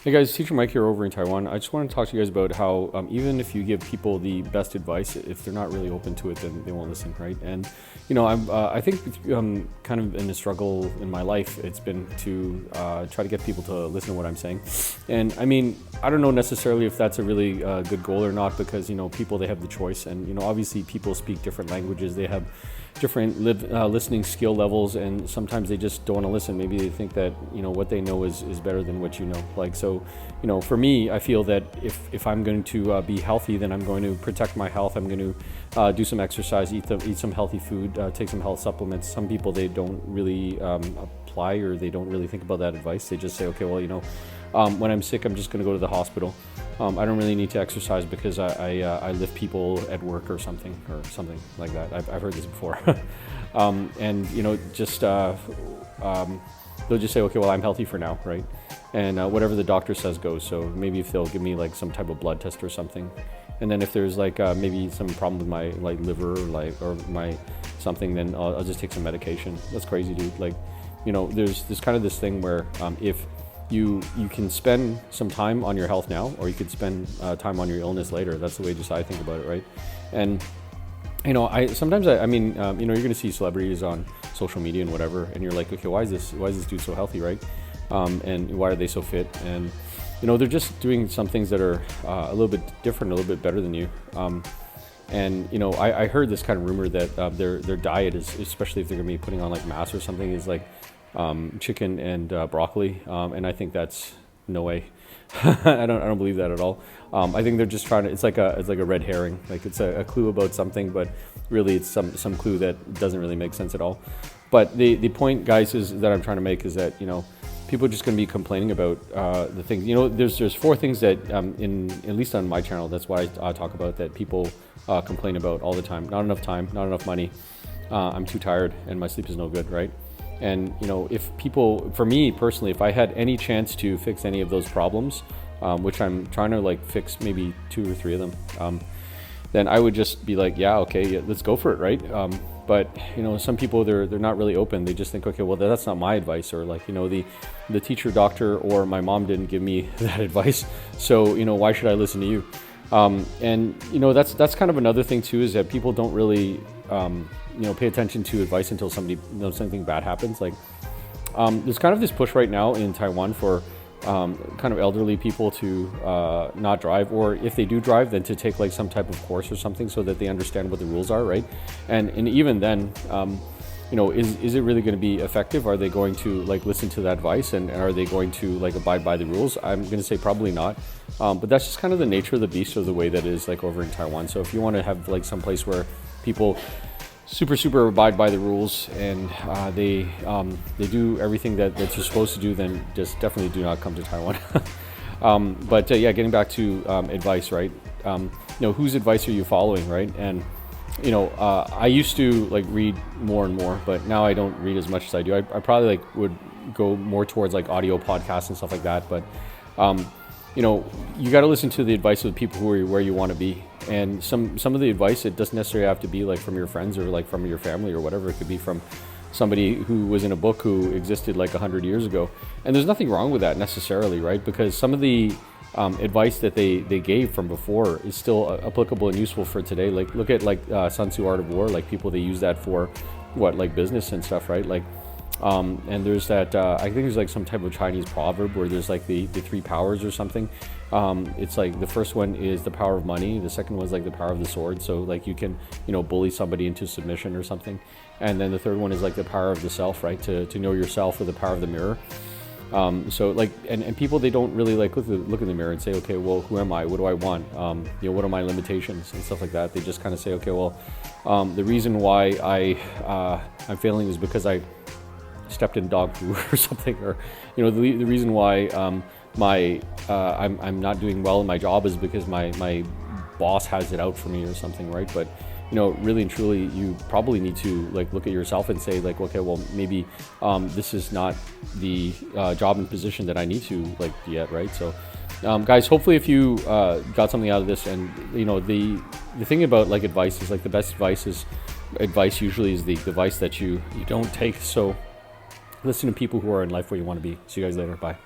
Hey guys, Teacher Mike here over in Taiwan. I just want to talk to you guys about how even if you give people the best advice, if they're not really open to it, then they won't listen, right? And I think kind of in a struggle in my life. It's been to try to get people to listen to what I'm saying. And I mean, I don't know necessarily if that's a really good goal or not, because people, they have the choice, and obviously people speak different languages. They have different listening skill levels, and sometimes they just don't want to listen. Maybe they think that what they know is better than what you know. For me, I feel that if I'm going to be healthy, then I'm going to protect my health. I'm going to do some exercise, eat some healthy food, take some health supplements. Some people, they don't really apply, or they don't really think about that advice. They just say, okay, well, when I'm sick, I'm just going to go to the hospital. I don't really need to exercise because I lift people at work or something like that. I've heard this before. They'll just say, okay, well, I'm healthy for now, right? And whatever the doctor says goes. So maybe if they'll give me like some type of blood test or something, and then if there's maybe some problem with my liver or my something, then I'll just take some medication. That's crazy, dude. There's kind of this thing where if you can spend some time on your health now, or you could spend time on your illness later. That's the way just I think about it, right? And sometimes you're going to see celebrities on social media and whatever, and you're like, okay, why is this dude so healthy, right? And why are they so fit? And they're just doing some things that are a little bit different, a little bit better than you. I heard this kind of rumor that their diet is, especially if they're going to be putting on like mass or something, is like chicken and broccoli, and I think that's no way. I don't believe that at all. I think they're just trying to. It's like a red herring. Like it's a clue about something, but really it's some clue that doesn't really make sense at all. But the point, guys, is that I'm trying to make is that people are just going to be complaining about the things. There's four things that at least on my channel, that's why I talk about, that people complain about all the time. Not enough time, not enough money. I'm too tired, and my sleep is no good, right? And if people, for me personally, if I had any chance to fix any of those problems, which I'm trying to fix maybe 2 or 3 of them, then I would just be like, yeah, okay, yeah, let's go for it, right? But some people, they're not really open. They just think, okay, well, that's not my advice, or the teacher, doctor, or my mom didn't give me that advice, so why should I listen to you? That's kind of another thing too, is that people don't really pay attention to advice until something bad happens. There's kind of this push right now in Taiwan for kind of elderly people to not drive, or if they do drive, then to take some type of course or something, so that they understand what the rules are, right? And even then, is it really going to be effective? Are they going to listen to that advice, and are they going to abide by the rules? I'm going to say probably not. But that's just kind of the nature of the beast, or the way that it is over in Taiwan. So if you want to have some place where people super abide by the rules, and they do everything that you're supposed to do, then just definitely do not come to Taiwan. Getting back to advice, right? Whose advice are you following, right? And I used to read more and more, but now I don't read as much as I do. I probably would go more towards audio podcasts and stuff like that. But you got to listen to the advice of the people who are where you want to be. And some of the advice, it doesn't necessarily have to be from your friends, or from your family, or whatever. It could be from somebody who was in a book who existed 100 years ago. And there's nothing wrong with that necessarily, right? Because some of the advice that they gave from before is still applicable and useful for today. Look at Sun Tzu Art of War. People, they use that for business and stuff, right? And there's that I think there's some type of Chinese proverb where there's the 3 powers or something. It's the first one is the power of money, the second one is the power of the sword, so you can bully somebody into submission or something, and then the third one is the power of the self, right? To know yourself, or the power of the mirror. And people, they don't really look in the mirror and say, okay, well, who am I? What do I want? What are my limitations and stuff like that? They just kind of say, okay, well, the reason why I'm failing is because I stepped in dog poo or something, or the reason why I'm not doing well in my job is because my boss has it out for me or something, right? But really and truly, you probably need to look at yourself and say okay, well, maybe this is not the job and position that I need to be at, right? So guys, hopefully if you got something out of this, and the thing about advice is the best advice usually is the advice that you don't take. So listen to people who are in life where you want to be. See you guys later. Bye.